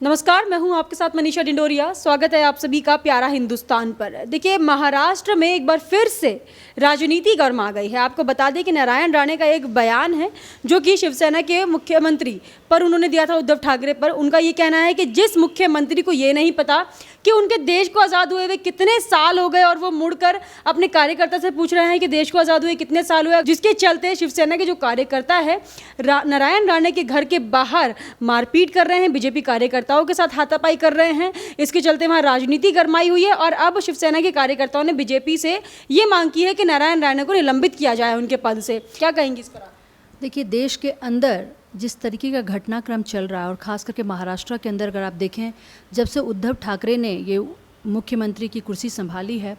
नमस्कार, मैं हूं आपके साथ मनीषा डिंडोरिया। स्वागत है आप सभी का प्यारा हिंदुस्तान पर। देखिए, महाराष्ट्र में एक बार फिर से राजनीति गर्मा गई है। आपको बता दें कि नारायण राणे का एक बयान है जो कि शिवसेना के मुख्यमंत्री पर उन्होंने दिया था, उद्धव ठाकरे पर। उनका ये कहना है कि जिस मुख्यमंत्री को ये नहीं पता कि उनके देश को आज़ाद हुए कितने साल हो गए और वो मुड़कर अपने कार्यकर्ता से पूछ रहे हैं कि देश को आज़ाद हुए कितने साल हुए, जिसके चलते शिवसेना के जो कार्यकर्ता है नारायण राणे के घर के बाहर मारपीट कर रहे हैं, बीजेपी कार्यकर्ताओं के साथ हाथापाई कर रहे हैं। इसके चलते वहाँ राजनीति गरमाई हुई है और अब शिवसेना के कार्यकर्ताओं ने बीजेपी से ये मांग की है कि नारायण राणे को निलंबित किया जाए उनके पद से। क्या कहेंगे इस पर? देखिए, देश के अंदर जिस तरीके का घटनाक्रम चल रहा है और ख़ास करके महाराष्ट्र के अंदर अगर आप देखें, जब से उद्धव ठाकरे ने ये मुख्यमंत्री की कुर्सी संभाली है,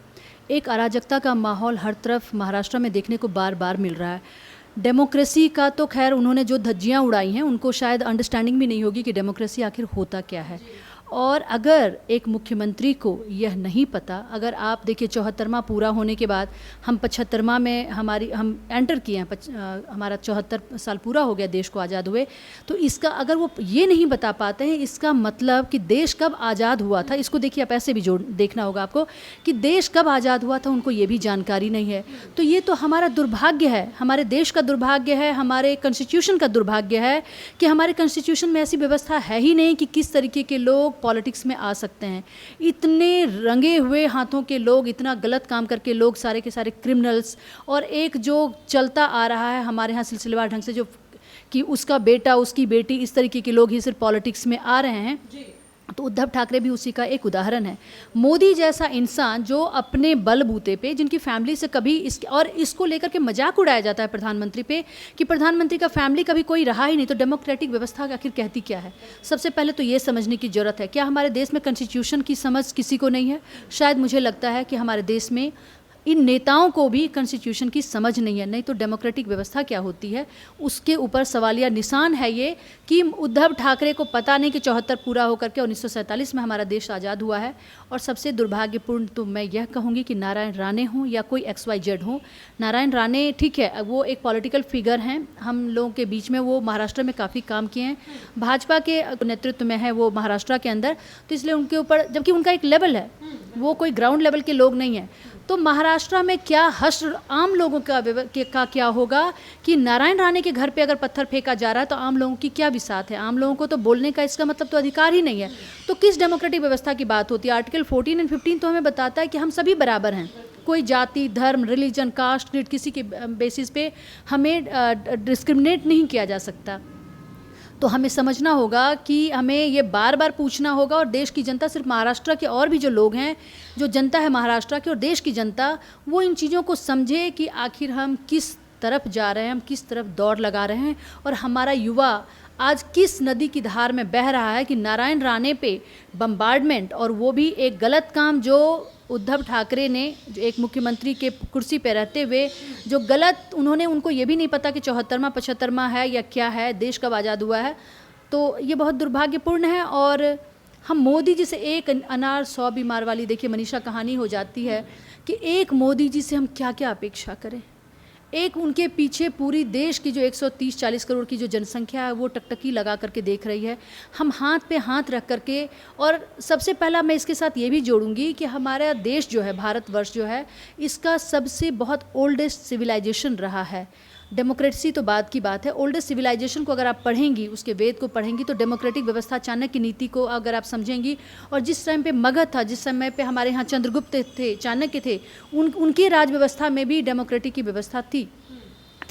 एक अराजकता का माहौल हर तरफ महाराष्ट्र में देखने को बार बार मिल रहा है। डेमोक्रेसी का तो खैर उन्होंने जो धज्जियाँ उड़ाई हैं उनको शायद अंडरस्टैंडिंग भी नहीं होगी कि डेमोक्रेसी आखिर होता क्या है। और अगर एक मुख्यमंत्री को यह नहीं पता, अगर आप देखिए 74वां पूरा होने के बाद हम 75वां में हम एंटर किए हैं, हमारा 74 साल पूरा हो गया देश को आज़ाद हुए, तो इसका अगर वो ये नहीं बता पाते हैं, इसका मतलब कि देश कब आज़ाद हुआ था, इसको देखिए आप ऐसे भी देखना होगा आपको कि देश कब आज़ाद हुआ था, उनको ये भी जानकारी नहीं है। तो ये तो हमारा दुर्भाग्य है, हमारे देश का दुर्भाग्य है, हमारे कॉन्स्टिट्यूशन का दुर्भाग्य है कि हमारे कॉन्स्टिट्यूशन में ऐसी व्यवस्था है ही नहीं कि किस तरीके के लोग पॉलिटिक्स में आ सकते हैं। इतने रंगे हुए हाथों के लोग, इतना गलत काम करके लोग, सारे के सारे क्रिमिनल्स, और एक जो चलता आ रहा है हमारे यहाँ सिलसिलेवार ढंग से जो कि उसका बेटा उसकी बेटी इस तरीके के लोग ही सिर्फ पॉलिटिक्स में आ रहे हैं, तो उद्धव ठाकरे भी उसी का एक उदाहरण है। मोदी जैसा इंसान जो अपने बलबूते पे, जिनकी फैमिली से कभी इसको लेकर के मजाक उड़ाया जाता है प्रधानमंत्री पे कि प्रधानमंत्री का फैमिली कभी कोई रहा ही नहीं, तो डेमोक्रेटिक व्यवस्था आखिर कहती क्या है? सबसे पहले तो ये समझने की ज़रूरत है, क्या हमारे देश में कॉन्स्टिट्यूशन की समझ किसी को नहीं है? शायद मुझे लगता है कि हमारे देश में इन नेताओं को भी कॉन्स्टिट्यूशन की समझ नहीं है, नहीं तो डेमोक्रेटिक व्यवस्था क्या होती है उसके ऊपर सवालिया निशान है ये कि उद्धव ठाकरे को पता नहीं कि 74 पूरा होकर के 1947 में हमारा देश आज़ाद हुआ है। और सबसे दुर्भाग्यपूर्ण तो मैं यह कहूँगी कि नारायण राणे हों या कोई XYZ हो, नारायण राणे ठीक है, वो एक पॉलिटिकल फिगर हैं, हम लोगों के बीच में वो महाराष्ट्र में काफ़ी काम किए हैं, भाजपा के नेतृत्व में है वो महाराष्ट्र के अंदर, तो इसलिए उनके ऊपर, जबकि उनका एक लेवल है, वो कोई ग्राउंड लेवल के लोग नहीं हैं, तो महाराष्ट्र में क्या हश्र आम लोगों का क्या होगा कि नारायण राणे के घर पे अगर पत्थर फेंका जा रहा है तो आम लोगों की क्या बिसात है? आम लोगों को तो बोलने का इसका मतलब तो अधिकार ही नहीं है। तो किस डेमोक्रेटिक व्यवस्था की बात होती है? आर्टिकल 14 और 15 तो हमें बताता है कि हम सभी बराबर हैं, कोई जाति, धर्म, रिलीजन, कास्ट, क्रीड किसी के बेसिस पे हमें डिस्क्रिमिनेट नहीं किया जा सकता। तो हमें समझना होगा कि हमें ये बार बार पूछना होगा, और देश की जनता, सिर्फ महाराष्ट्र के और भी जो लोग हैं, जो जनता है महाराष्ट्र की और देश की जनता, वो इन चीज़ों को समझे कि आखिर हम किस तरफ जा रहे हैं, हम किस तरफ दौड़ लगा रहे हैं, और हमारा युवा आज किस नदी की धार में बह रहा है कि नारायण राणे पे बम्बार्डमेंट, और वो भी एक गलत काम जो उद्धव ठाकरे ने, जो एक मुख्यमंत्री के कुर्सी पे रहते हुए जो गलत, उनको ये भी नहीं पता कि 74वां 75वां है या क्या है, देश कब आज़ाद हुआ है, तो ये बहुत दुर्भाग्यपूर्ण है। और हम मोदी जी से, एक अनार 100 बीमार वाली देखिए मनीषा कहानी हो जाती है कि एक मोदी जी से हम क्या क्या अपेक्षा करें? एक उनके पीछे पूरी देश की जो 130-40 करोड़ की जो जनसंख्या है वो टकटकी लगा करके देख रही है, हम हाथ पे हाथ रख करके। और सबसे पहला मैं इसके साथ ये भी जोड़ूंगी कि हमारा देश जो है, भारतवर्ष जो है, इसका सबसे बहुत ओल्डेस्ट सिविलाइजेशन रहा है। डेमोक्रेसी तो बाद की बात है, ओल्डेस्ट सिविलाइजेशन को अगर आप पढ़ेंगी, उसके वेद को पढ़ेंगी, तो डेमोक्रेटिक व्यवस्था, चाणक्य की नीति को अगर आप समझेंगी, और जिस टाइम पे मगध था, जिस समय पे हमारे यहाँ चंद्रगुप्त थे, चाणक्य थे, उनकी राज व्यवस्था में भी डेमोक्रेटिक की व्यवस्था थी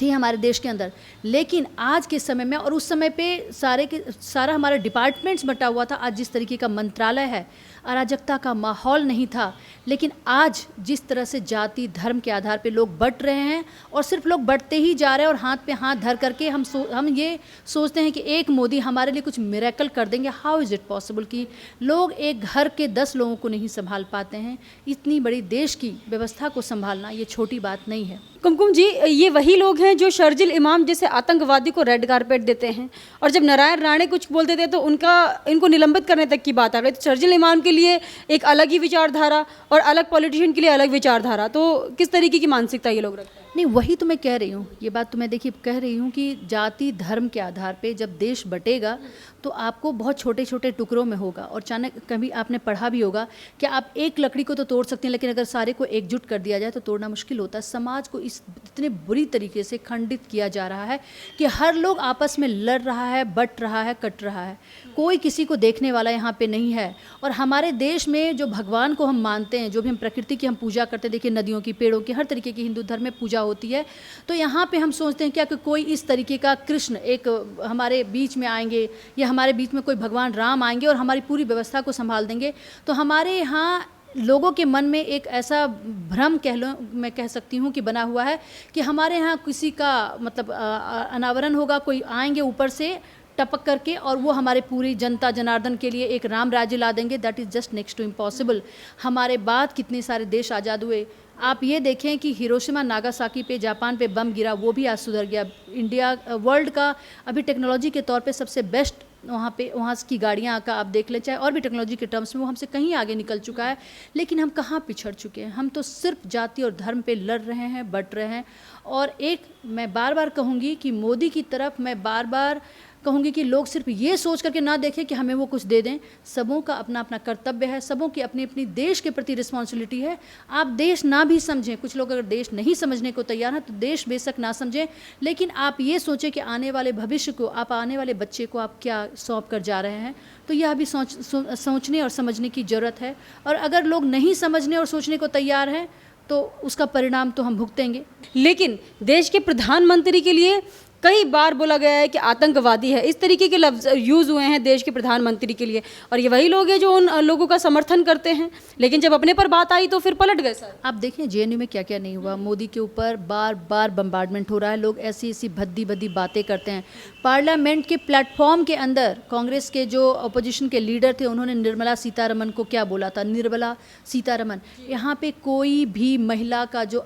हमारे देश के अंदर। लेकिन आज के समय में, और उस समय पे सारा हमारा डिपार्टमेंट्स बटा हुआ था, आज जिस तरीके का मंत्रालय है, अराजकता का माहौल नहीं था। लेकिन आज जिस तरह से जाति धर्म के आधार पे लोग बंट रहे हैं, और सिर्फ लोग बंटते ही जा रहे हैं, और हाथ पे हाथ धर करके हम ये सोचते हैं कि एक मोदी हमारे लिए कुछ मिरेकल कर देंगे। हाउ इज़ इट पॉसिबल कि लोग एक घर के 10 लोगों को नहीं संभाल पाते हैं? इतनी बड़ी देश की व्यवस्था को संभालना ये छोटी बात नहीं है। कुमकुम जी, ये वही लोग हैं जो शर्जिल इमाम जैसे आतंकवादी को रेड कारपेट देते हैं, और जब नारायण राणे कुछ बोलते थे तो इनको निलंबित करने तक की बात आ गई। तो शर्जिल इमाम के लिए एक अलग ही विचारधारा और अलग पॉलिटिशियन के लिए अलग विचारधारा, तो किस तरीके की मानसिकता ये लोग रखते हैं? नहीं, वही तो मैं कह रही हूँ, ये बात तो मैं देखिए कह रही हूँ कि जाति धर्म के आधार पे जब देश बटेगा तो आपको बहुत छोटे छोटे टुकड़ों में होगा। और अचानक कभी आपने पढ़ा भी होगा कि आप एक लकड़ी को तो तोड़ सकते हैं, लेकिन अगर सारे को एकजुट कर दिया जाए तो तोड़ना मुश्किल होता है। समाज को इस इतने बुरी तरीके से खंडित किया जा रहा है कि हर लोग आपस में लड़ रहा है, बट रहा है, कट रहा है, कोई किसी को देखने वाला यहाँ पे नहीं है। और हमारे देश में जो भगवान को हम मानते हैं, जो भी हम प्रकृति की हम पूजा करते हैं, देखिए नदियों की, पेड़ों की, हर तरीके की हिंदू धर्म में पूजा होती है, तो यहाँ पे हम सोचते हैं क्या कि कोई इस तरीके का कृष्ण एक हमारे बीच में आएंगे या हमारे बीच में कोई भगवान राम आएंगे और हमारी पूरी व्यवस्था को संभाल देंगे। तो हमारे यहाँ लोगों के मन में एक ऐसा भ्रम कह लो, मैं कह सकती हूँ कि बना हुआ है कि हमारे यहाँ किसी का मतलब अनावरण होगा, कोई आएंगे ऊपर से टपक करके और वो हमारे पूरी जनता जनार्दन के लिए एक राम राज्य ला देंगे। That is just next to impossible. हमारे बाद कितने सारे देश आज़ाद हुए। आप ये देखें कि हिरोशिमा नागासाकी पे जापान पे बम गिरा, वो भी आज सुधर गया। इंडिया वर्ल्ड का अभी टेक्नोलॉजी के तौर पे सबसे बेस्ट वहाँ की गाड़ियाँ का आप देख लें, चाहे और भी टेक्नोलॉजी के टर्म्स में वो हमसे कहीं आगे निकल चुका है। लेकिन हम कहाँ पिछड़ चुके हैं? हम तो सिर्फ जाति और धर्म पे लड़ रहे हैं, बट रहे हैं। और एक मैं बार बार कहूँगी कि मोदी की तरफ मैं बार बार कहूँगी कि लोग सिर्फ ये सोच करके ना देखें कि हमें वो कुछ दे दें। सबों का अपना अपना कर्तव्य है, सबों की अपनी अपनी देश के प्रति रिस्पॉन्सिबिलिटी है। आप देश ना भी समझें, कुछ लोग अगर देश नहीं समझने को तैयार हैं तो देश बेशक ना समझें, लेकिन आप ये सोचें कि आने वाले भविष्य को, आप आने वाले बच्चे को आप क्या सौंप कर जा रहे हैं। तो यह भी सोचने और समझने की ज़रूरत है। और अगर लोग नहीं समझने और सोचने को तैयार हैं तो उसका परिणाम तो हम भुगतेंगे। लेकिन देश के प्रधानमंत्री के लिए कई बार बोला गया है कि आतंकवादी है, इस तरीके के लफ्ज़ यूज़ हुए हैं देश के प्रधानमंत्री के लिए, और ये वही लोग हैं जो उन लोगों का समर्थन करते हैं। लेकिन जब अपने पर बात आई तो फिर पलट गए सर। आप देखें जेएनयू में क्या क्या नहीं हुआ। मोदी के ऊपर बार बार बम्बार्डमेंट हो रहा है, लोग ऐसी ऐसी भद्दी भद्दी बातें करते हैं। पार्लियामेंट के प्लेटफॉर्म के अंदर कांग्रेस के जो अपोजिशन के लीडर थे उन्होंने निर्मला सीतारमन को क्या बोला था? निर्मला सीतारमन। यहाँ पे कोई भी महिला का जो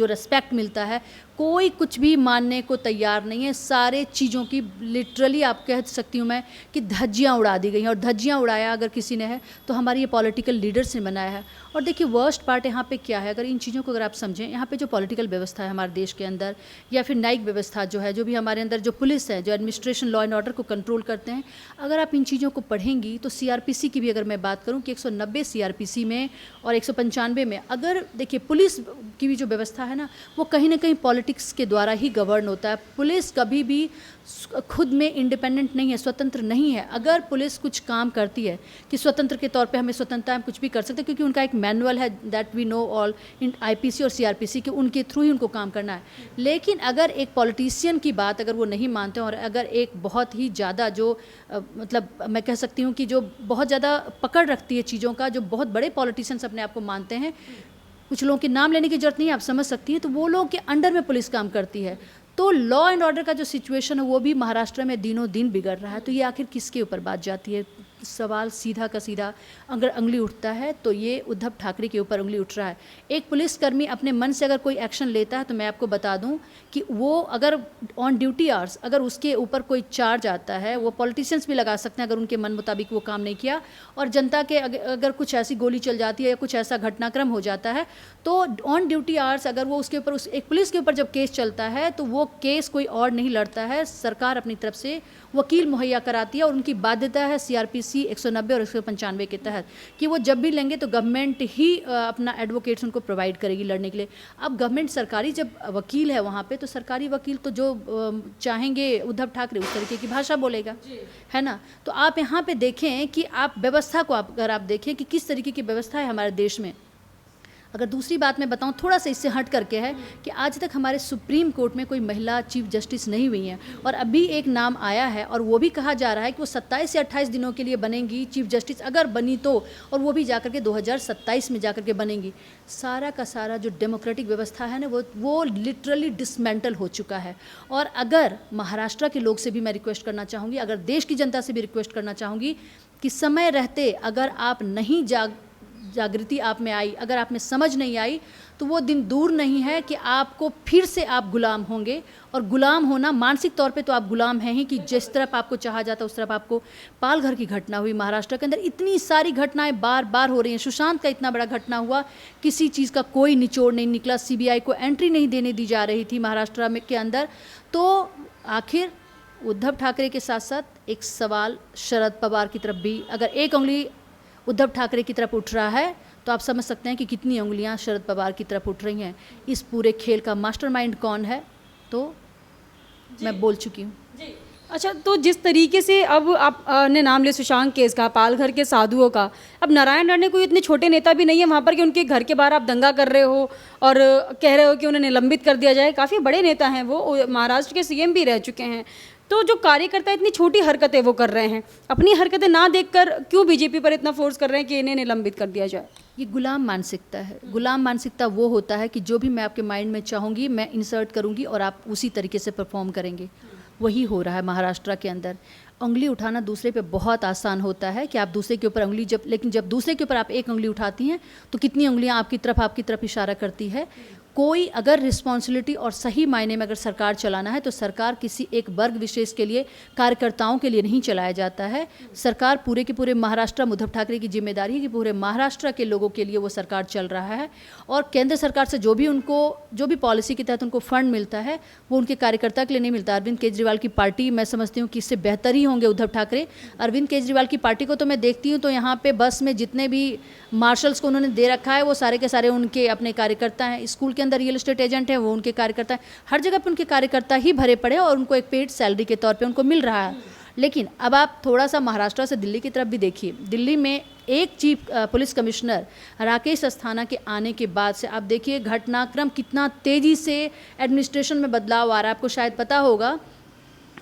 रिस्पेक्ट मिलता है, कोई कुछ भी मानने को तैयार नहीं है। सारे चीज़ों की लिटरली आप कह सकती हूँ मैं कि धज्जियाँ उड़ा दी गई हैं। और धज्जियाँ उड़ाया अगर किसी ने है तो हमारी ये पॉलिटिकल लीडर्स ने बनाया है। और देखिए वर्स्ट पार्ट यहाँ पे क्या है, अगर इन चीज़ों को अगर आप समझें, यहाँ पे जो पॉलिटिकल व्यवस्था है हमारे देश के अंदर, या फिर न्यायिक व्यवस्था जो है, जो भी हमारे अंदर जो पुलिस है, जो एडमिनिस्ट्रेशन लॉ एंड ऑर्डर को कंट्रोल करते हैं, अगर आप इन चीज़ों को पढ़ेंगी तो सीआरपीसी की भी अगर मैं बात करूँ कि 190 सीआरपीसी में और 195 में, अगर देखिए पुलिस की भी जो व्यवस्था है ना, वो कहीं ना कहीं पॉलिटिक्स के द्वारा ही गवर्न होता है। पुलिस कभी भी खुद में इंडिपेंडेंट नहीं है, स्वतंत्र नहीं है। अगर पुलिस कुछ काम करती है कि स्वतंत्र के तौर पे हमें स्वतंत्रता हम कुछ भी कर सकते हैं, क्योंकि उनका एक मैनुअल है that we know all in IPC और सीआरपीसी के, उनके थ्रू ही उनको काम करना है। लेकिन अगर एक पॉलिटिशियन की बात अगर वो नहीं मानते हैं, और अगर एक बहुत ही ज़्यादा जो मतलब मैं कह सकती हूँ कि जो बहुत ज़्यादा पकड़ रखती है चीज़ों का, जो बहुत बड़े पॉलिटिशियंस अपने आप को मानते हैं, कुछ लोगों के नाम लेने की जरूरत नहीं है, आप समझ सकती हैं, तो वो लोग के अंडर में पुलिस काम करती है। तो लॉ एंड ऑर्डर का जो सिचुएशन है वो भी महाराष्ट्र में दिनों दिन बिगड़ रहा है। तो ये आखिर किसके ऊपर बात जाती है? सवाल सीधा का सीधा अगर उंगली उठता है तो ये उद्धव ठाकरे के ऊपर उंगली उठ रहा है। एक पुलिसकर्मी अपने मन से अगर कोई एक्शन लेता है तो मैं आपको बता दूं कि वो अगर ऑन ड्यूटी आवर्स अगर उसके ऊपर कोई चार्ज आता है, वो पॉलिटिशियंस भी लगा सकते हैं अगर उनके मन मुताबिक वो काम नहीं किया, और जनता के अगर कुछ ऐसी गोली चल जाती है या कुछ ऐसा घटनाक्रम हो जाता है तो ऑन ड्यूटी आवर्स अगर वो उसके ऊपर एक पुलिस के ऊपर जब केस चलता है तो वो केस कोई और नहीं लड़ता है, सरकार अपनी तरफ से वकील मुहैया कराती है। और उनकी बाध्यता है सीआरपीसी 190 और 195 के तहत कि वो जब भी लेंगे तो गवर्नमेंट ही अपना एडवोकेट्स उनको प्रोवाइड करेगी लड़ने के लिए। अब गवर्नमेंट सरकारी जब वकील है वहाँ पे, तो सरकारी वकील तो जो चाहेंगे उद्धव ठाकरे उस तरीके की भाषा बोलेगा, है ना। तो आप यहाँ पे देखें कि आप व्यवस्था को अगर आप देखें कि किस तरीके की व्यवस्था है हमारे देश में। अगर दूसरी बात मैं बताऊं थोड़ा सा इससे हट करके है कि आज तक हमारे सुप्रीम कोर्ट में कोई महिला चीफ जस्टिस नहीं हुई हैं, और अभी एक नाम आया है और वो भी कहा जा रहा है कि वो 27 या 28 दिनों के लिए बनेंगी चीफ जस्टिस, अगर बनी तो, और वो भी जाकर के 2027 में जाकर के बनेंगी। सारा का सारा जो डेमोक्रेटिक व्यवस्था है ना वो लिटरली डिसमेंटल हो चुका है। और अगर महाराष्ट्र के लोग से भी मैं रिक्वेस्ट करना चाहूँगी, अगर देश की जनता से भी रिक्वेस्ट करना चाहूँगी कि समय रहते अगर आप नहीं जागृति आप में आई, अगर आप में समझ नहीं आई, तो वो दिन दूर नहीं है कि आपको फिर से आप गुलाम होंगे। और गुलाम होना मानसिक तौर पे तो आप गुलाम हैं ही कि जिस तरफ आपको चाहा जाता उस तरफ आपको। पालघर की घटना हुई महाराष्ट्र के अंदर, इतनी सारी घटनाएं बार बार हो रही हैं। सुशांत का इतना बड़ा घटना हुआ, किसी चीज़ का कोई निचोड़ नहीं निकला, सीबीआई को एंट्री नहीं देने दी जा रही थी महाराष्ट्र में के अंदर। तो आखिर उद्धव ठाकरे के साथ साथ एक सवाल शरद पवार की तरफ भी, अगर एक उंगली उद्धव ठाकरे की तरफ उठ रहा है तो आप समझ सकते हैं कि कितनी उंगलियां शरद पवार की तरफ उठ रही हैं। इस पूरे खेल का मास्टरमाइंड कौन है, तो मैं बोल चुकी हूँ। अच्छा, तो जिस तरीके से अब आप ने नाम लिया सुशांत केस का, पालघर के साधुओं का, अब नारायण राणे कोई इतने छोटे नेता भी नहीं है वहाँ पर कि उनके घर के बाहर आप दंगा कर रहे हो और कह रहे हो कि उन्हें निलंबित कर दिया जाए। काफ़ी बड़े नेता हैं वो, महाराष्ट्र के सीएम भी रह चुके हैं। तो जो कार्यकर्ता इतनी छोटी हरकतें वो कर रहे हैं, अपनी हरकतें ना देखकर क्यों बीजेपी पर इतना फोर्स कर रहे हैं कि इन्हें निलंबित कर दिया जाए? ये गुलाम मानसिकता है। गुलाम मानसिकता वो होता है कि जो भी मैं आपके माइंड में चाहूँगी मैं इंसर्ट करूँगी और आप उसी तरीके से परफॉर्म करेंगे। वही हो रहा है महाराष्ट्र के अंदर। उंगली उठाना दूसरे पे बहुत आसान होता है कि आप दूसरे के ऊपर उंगली लेकिन जब दूसरे के ऊपर आप एक उंगली उठाती हैं तो कितनी उंगलियां आपकी तरफ इशारा करती है। कोई अगर रिस्पॉन्सिबिलिटी और सही मायने में अगर सरकार चलाना है तो सरकार किसी एक वर्ग विशेष के लिए, कार्यकर्ताओं के लिए नहीं चलाया जाता है। सरकार पूरे के पूरे महाराष्ट्र, उद्धव ठाकरे की जिम्मेदारी है कि पूरे महाराष्ट्र के लोगों के लिए वो सरकार चल रहा है और केंद्र सरकार से जो भी पॉलिसी के तहत उनको फंड मिलता है वो उनके कार्यकर्ता के लिए नहीं मिलता। अरविंद केजरीवाल की पार्टी, मैं समझती हूँ कि इससे बेहतर ही होंगे उद्धव ठाकरे। अरविंद केजरीवाल की पार्टी को तो मैं देखती हूँ तो यहाँ पे बस में जितने भी मार्शल्स को उन्होंने दे रखा है वो सारे के सारे उनके अपने कार्यकर्ता हैं। स्कूल के अंदर रियल एस्टेट एजेंट है वो उनके कार्यकर्ता हैं। हर जगह पे उनके कार्यकर्ता ही भरे पड़े और उनको एक पेड सैलरी के तौर पे उनको मिल रहा है। लेकिन अब आप थोड़ा सा महाराष्ट्र से दिल्ली की तरफ भी देखिए। दिल्ली में एक chief police commissioner Rakesh Asthana के आने के बाद से आप देखिए घटनाक्रम कितना तेज़ी से एडमिनिस्ट्रेशन में बदलाव आ रहा है। आपको शायद पता होगा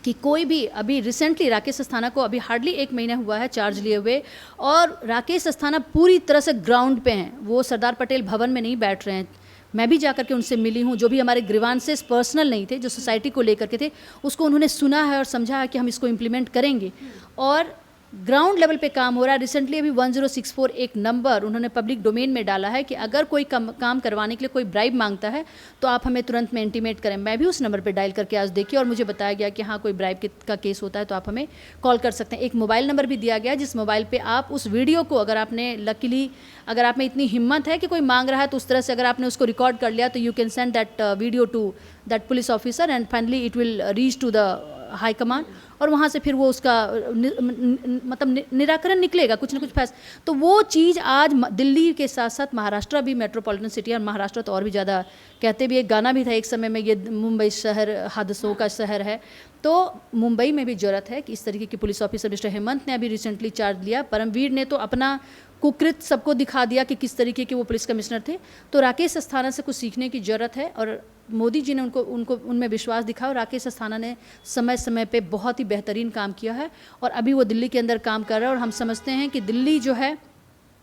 कि कोई भी अभी रिसेंटली राकेश अस्थाना को अभी हार्डली 1 महीना हुआ है चार्ज लिए हुए और राकेश अस्थाना पूरी तरह से ग्राउंड पे हैं। वो सरदार पटेल भवन में नहीं बैठ रहे हैं। मैं भी जाकर के उनसे मिली हूँ। जो भी हमारे ग्रीवांसेस पर्सनल नहीं थे, जो सोसाइटी को लेकर के थे, उसको उन्होंने सुना है और समझा है कि हम इसको इम्प्लीमेंट करेंगे और ग्राउंड लेवल पे काम हो रहा है। रिसेंटली अभी 1064 एक नंबर उन्होंने पब्लिक डोमेन में डाला है कि अगर कोई काम करवाने के लिए कोई ब्राइब मांगता है तो आप हमें तुरंत में इंटीमेट करें। मैं भी उस नंबर पे डायल करके आज देखी और मुझे बताया गया कि हाँ कोई ब्राइब का केस होता है तो आप हमें कॉल कर सकते हैं। एक मोबाइल नंबर भी दिया गया जिस मोबाइल पे आप उस वीडियो को, अगर आपने लकीली, अगर आप में इतनी हिम्मत है कि कोई मांग रहा है तो उस तरह से अगर आपने उसको रिकॉर्ड कर लिया तो you can send that video to that police officer and finally it will reach to the high command और वहाँ से फिर वो उसका मतलब निराकरण निकलेगा, कुछ ना कुछ फैसला। तो वो चीज़ आज दिल्ली के साथ साथ महाराष्ट्र भी मेट्रोपॉलिटन सिटी है। महाराष्ट्र तो और भी ज़्यादा, कहते भी, एक गाना भी था एक समय में, ये मुंबई शहर हादसों का शहर है। तो मुंबई में भी ज़रूरत है कि इस तरीके के पुलिस ऑफिसर, मिस्टर हेमंत ने अभी रिसेंटली चार्ज लिया, परमवीर ने तो अपना कुकृत सबको दिखा दिया कि किस तरीके के वो पुलिस कमिश्नर थे। तो राकेश अस्थाना से कुछ सीखने की ज़रूरत है और मोदी जी ने उनको उनमें विश्वास दिखाया और राकेश अस्थाना ने समय समय पे बहुत ही बेहतरीन काम किया है और अभी वो दिल्ली के अंदर काम कर रहा है। और हम समझते हैं कि दिल्ली जो है,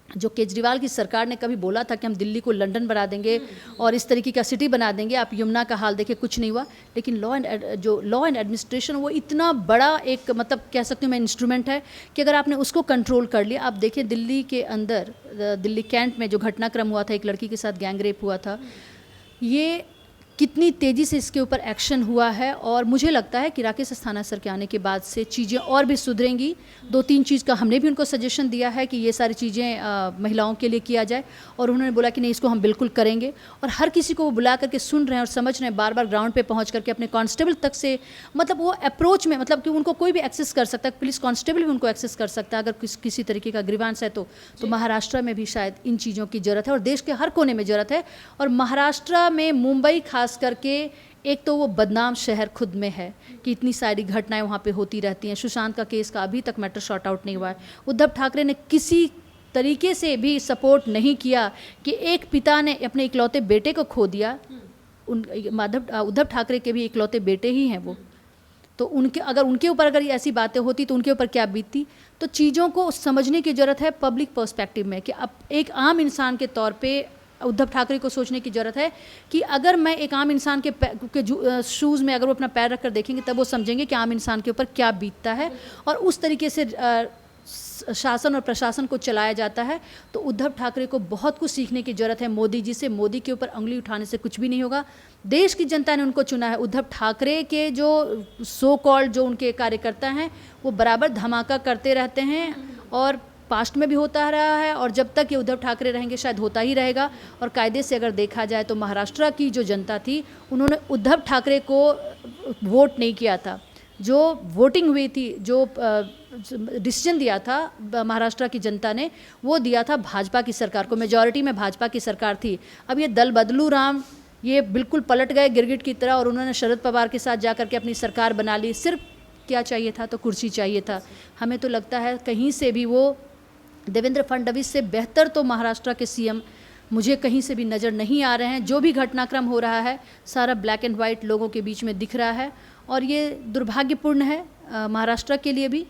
जो केजरीवाल की सरकार ने कभी बोला था कि हम दिल्ली को लंदन बना देंगे और इस तरीके का सिटी बना देंगे, आप यमुना का हाल देखिए, कुछ नहीं हुआ। लेकिन लॉ एंड एडमिनिस्ट्रेशन वो इतना बड़ा एक, मतलब कह सकती हूँ मैं, इंस्ट्रूमेंट है कि अगर आपने उसको कंट्रोल कर लिया। आप देखिए दिल्ली के अंदर, दिल्ली कैंट में जो घटनाक्रम हुआ था, एक लड़की के साथ गैंगरेप हुआ था, ये कितनी तेज़ी से इसके ऊपर एक्शन हुआ है और मुझे लगता है कि राकेश अस्थाना सर के आने के बाद से चीज़ें और भी सुधरेंगी। 2-3 चीज़ का हमने भी उनको सजेशन दिया है कि ये सारी चीज़ें महिलाओं के लिए किया जाए और उन्होंने बोला कि नहीं, इसको हम बिल्कुल करेंगे। और हर किसी को वो बुला करके सुन रहे हैं और समझ रहे हैं, बार बार ग्राउंड पे पहुंच करके अपने कांस्टेबल तक से, मतलब वो अप्रोच में, मतलब कि उनको कोई भी एक्सेस कर सकता है, पुलिस कांस्टेबल भी उनको एक्सेस कर सकता है अगर किसी तरीके का ग्रीवांस है तो महाराष्ट्र में भी शायद इन चीज़ों की ज़रूरत है और देश के हर कोने में ज़रूरत है। और महाराष्ट्र में, मुंबई खास करके, एक तो वो बदनाम शहर खुद में है कि इतनी सारी घटनाएं वहाँ पे होती रहती हैं। सुशांत का केस का अभी तक मैटर शॉर्ट आउट नहीं हुआ है। उद्धव ठाकरे ने किसी तरीके से भी सपोर्ट नहीं किया कि एक पिता ने अपने इकलौते बेटे को खो दिया। उद्धव ठाकरे के भी इकलौते बेटे ही हैं वो, तो उनके ऊपर अगर ऐसी बातें होती तो उनके ऊपर क्या बीतती। तो चीज़ों को समझने की ज़रूरत है पब्लिक पर्सपेक्टिव में कि अब एक आम इंसान के तौर पे उद्धव ठाकरे को सोचने की ज़रूरत है कि अगर मैं एक आम इंसान के शूज़ में अगर वो अपना पैर रखकर देखेंगे तब वो समझेंगे कि आम इंसान के ऊपर क्या बीतता है और उस तरीके से शासन और प्रशासन को चलाया जाता है। तो उद्धव ठाकरे को बहुत कुछ सीखने की ज़रूरत है मोदी जी से। मोदी के ऊपर उंगली उठाने से कुछ भी नहीं होगा। देश की जनता ने उनको चुना है। उद्धव ठाकरे के जो सो कॉल्ड जो उनके कार्यकर्ता हैं वो बराबर धमाका करते रहते हैं और पास्ट में भी होता रहा है और जब तक ये उद्धव ठाकरे रहेंगे शायद होता ही रहेगा। और कायदे से अगर देखा जाए तो महाराष्ट्र की जो जनता थी उन्होंने उद्धव ठाकरे को वोट नहीं किया था। जो वोटिंग हुई थी, जो डिसीजन दिया था महाराष्ट्र की जनता ने, वो दिया था भाजपा की सरकार को, मेजॉरिटी में भाजपा की सरकार थी। अब ये दल बदलू राम ये बिल्कुल पलट गए गिरगिट की तरह और उन्होंने शरद पवार के साथ जा कर के अपनी सरकार बना ली। सिर्फ क्या चाहिए था, तो कुर्सी चाहिए था। हमें तो लगता है कहीं से भी वो देवेंद्र फडणवीस से बेहतर तो महाराष्ट्र के सीएम मुझे कहीं से भी नज़र नहीं आ रहे हैं। जो भी घटनाक्रम हो रहा है सारा ब्लैक एंड वाइट लोगों के बीच में दिख रहा है और ये दुर्भाग्यपूर्ण है महाराष्ट्र के लिए भी।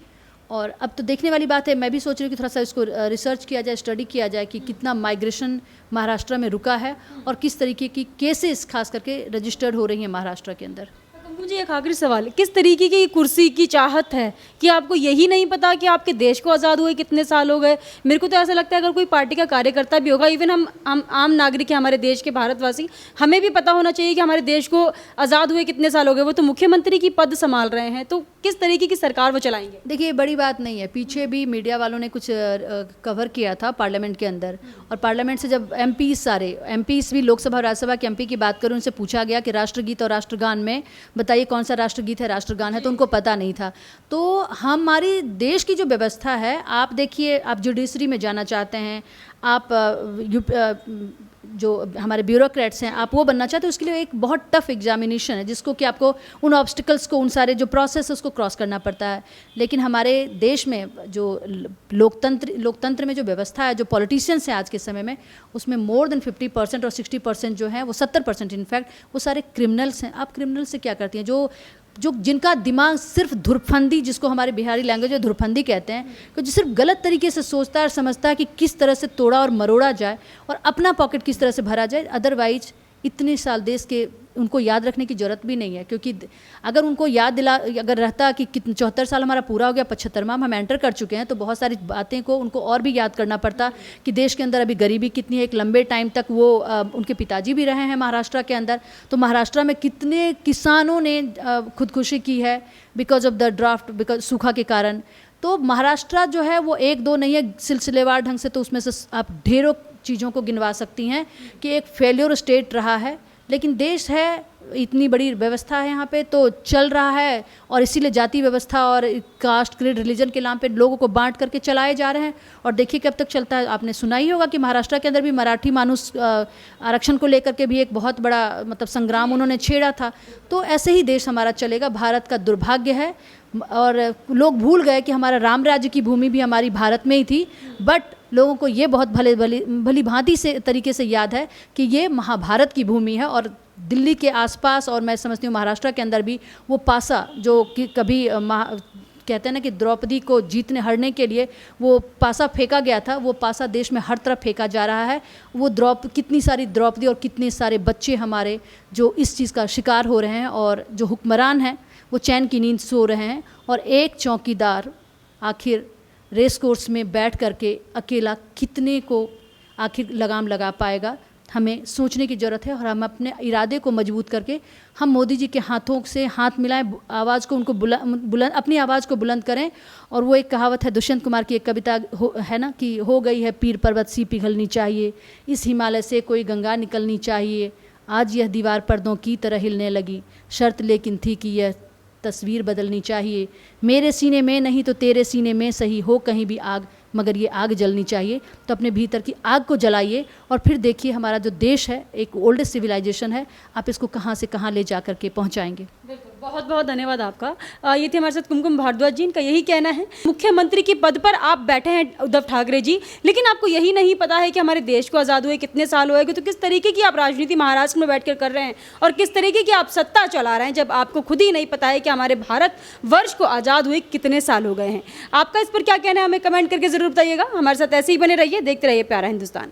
और अब तो देखने वाली बात है, मैं भी सोच रही हूँ कि थोड़ा सा इसको रिसर्च किया जाए, स्टडी किया जाए कि कितना माइग्रेशन महाराष्ट्र में रुका है और किस तरीके की केसेस खास करके रजिस्टर्ड हो रही हैं महाराष्ट्र के अंदर। मुझे एक आखिरी सवाल, किस तरीके की कुर्सी की चाहत है कि आपको यही नहीं पता कि आपके देश को आज़ाद हुए कितने साल हो गए? मेरे को तो ऐसा लगता है अगर कोई पार्टी का कार्यकर्ता भी होगा, इवन हम आम नागरिक हैं, हमारे देश के भारतवासी, हमें भी पता होना चाहिए कि हमारे देश को आज़ाद हुए कितने साल हो गए। वो तो मुख्यमंत्री की पद संभाल रहे हैं, तो किस तरीके की सरकार वो चलाएंगे? देखिए बड़ी बात नहीं है, पीछे भी मीडिया वालों ने कुछ कवर किया था पार्लियामेंट के अंदर, और पार्लियामेंट से जब एमपीस भी लोकसभा राज्यसभा के एमपी की बात करूँ, उनसे पूछा गया कि राष्ट्रगीत और राष्ट्रगान में बताइए कौन सा राष्ट्रगीत है राष्ट्रगान है, तो उनको पता नहीं था। तो हमारी देश की जो व्यवस्था है, आप देखिए, आप जुडिशरी में जाना चाहते हैं, आप जो हमारे ब्यूरोक्रेट्स हैं आप वो बनना चाहते हैं, उसके लिए एक बहुत टफ एग्जामिनेशन है जिसको कि आपको उन ऑब्स्टिकल्स को, उन सारे जो प्रोसेस है उसको क्रॉस करना पड़ता है। लेकिन हमारे देश में जो लोकतंत्र में जो व्यवस्था है, जो पॉलिटिशियंस हैं आज के समय में, उसमें मोर देन 50% और 60% जो हैं, वो 70% इनफैक्ट वो सारे क्रिमिनल्स हैं। आप क्रिमिनल से क्या करती हैं? जो जिनका दिमाग सिर्फ धुरफंदी, जिसको हमारे बिहारी लैंग्वेज में धुरफंदी कहते हैं, कि जो सिर्फ गलत तरीके से सोचता है और समझता है कि किस तरह से तोड़ा और मरोड़ा जाए और अपना पॉकेट किस तरह से भरा जाए। अदरवाइज इतने साल देश के उनको याद रखने की ज़रूरत भी नहीं है, क्योंकि अगर उनको अगर रहता कि 74 साल हमारा पूरा हो गया, 75वां हम एंटर कर चुके हैं, तो बहुत सारी बातें को उनको और भी याद करना पड़ता कि देश के अंदर अभी गरीबी कितनी है। एक लंबे टाइम तक वो उनके पिताजी भी रहे हैं महाराष्ट्र के अंदर, तो महाराष्ट्र में कितने किसानों ने खुदकुशी की है because of the draft, because सूखा के कारण। तो महाराष्ट्र जो है वो एक दो नहीं है, सिलसिलेवार ढंग से तो उसमें से आप ढेरों चीज़ों को गिनवा सकती हैं कि एक फेल्योर स्टेट रहा है। लेकिन देश है, इतनी बड़ी व्यवस्था है यहाँ पे, तो चल रहा है, और इसीलिए जाति व्यवस्था और कास्ट, क्रीड, रिलीजन के नाम पे लोगों को बांट करके चलाए जा रहे हैं। और देखिए कब तक चलता है। आपने सुना ही होगा कि महाराष्ट्र के अंदर भी मराठी मानुस आरक्षण को लेकर के भी एक बहुत बड़ा मतलब संग्राम उन्होंने छेड़ा था। तो ऐसे ही देश हमारा चलेगा। भारत का दुर्भाग्य है, और लोग भूल गए कि हमारा राम राज्य की भूमि भी हमारी भारत में ही थी, बट लोगों को ये बहुत भली भांति से तरीके से याद है कि ये महाभारत की भूमि है। और दिल्ली के आसपास, और मैं समझती हूँ महाराष्ट्र के अंदर भी, वो पासा जो कि कभी कहते हैं ना कि द्रौपदी को जीतने हरने के लिए वो पासा फेंका गया था, वो पासा देश में हर तरफ फेंका जा रहा है। वो कितनी सारी द्रौपदी और कितने सारे बच्चे हमारे जो इस चीज़ का शिकार हो रहे हैं, और जो हुक्मरान हैं वो चैन की नींद सो रहे हैं। और एक चौकीदार आखिर रेस कोर्स में बैठ करके अकेला कितने को आखिर लगाम लगा पाएगा? हमें सोचने की ज़रूरत है, और हम अपने इरादे को मजबूत करके हम मोदी जी के हाथों से हाथ मिलाएं, आवाज़ को उनको बुलंद अपनी आवाज़ को बुलंद करें। और वो एक कहावत है, दुष्यंत कुमार की एक कविता है ना, कि हो गई है पीर पर्वत सी पिघलनी चाहिए, इस हिमालय से कोई गंगा निकलनी चाहिए, आज यह दीवार पर्दों की तरह हिलने लगी, शर्त लेकिन थी कि यह तस्वीर बदलनी चाहिए, मेरे सीने में नहीं तो तेरे सीने में सही हो कहीं भी आग, मगर ये आग जलनी चाहिए। तो अपने भीतर की आग को जलाइए, और फिर देखिए हमारा जो देश है एक ओल्डेस्ट सिविलाइजेशन है, आप इसको कहाँ से कहाँ ले जा करके पहुँचाएंगे। बिल्कुल, बहुत बहुत धन्यवाद आपका। ये थे हमारे साथ कुमकुम भारद्वाज जी। इनका यही कहना है, मुख्यमंत्री के पद पर आप बैठे हैं उद्धव ठाकरे जी, लेकिन आपको यही नहीं पता है कि हमारे देश को आज़ाद हुए कितने साल हुए। तो किस तरीके की आप राजनीति महाराष्ट्र में बैठकर कर रहे हैं, और किस तरीके की आप सत्ता चला रहे हैं, जब आपको खुद ही नहीं पता है कि हमारे भारत वर्ष को आज़ाद हुए कितने साल हो गए हैं। आपका इस पर क्या कहना है, हमें कमेंट करके ज़रूर बताइएगा। हमारे साथ ऐसे ही बने रहिए, देखते रहिए प्यारा हिंदुस्तान।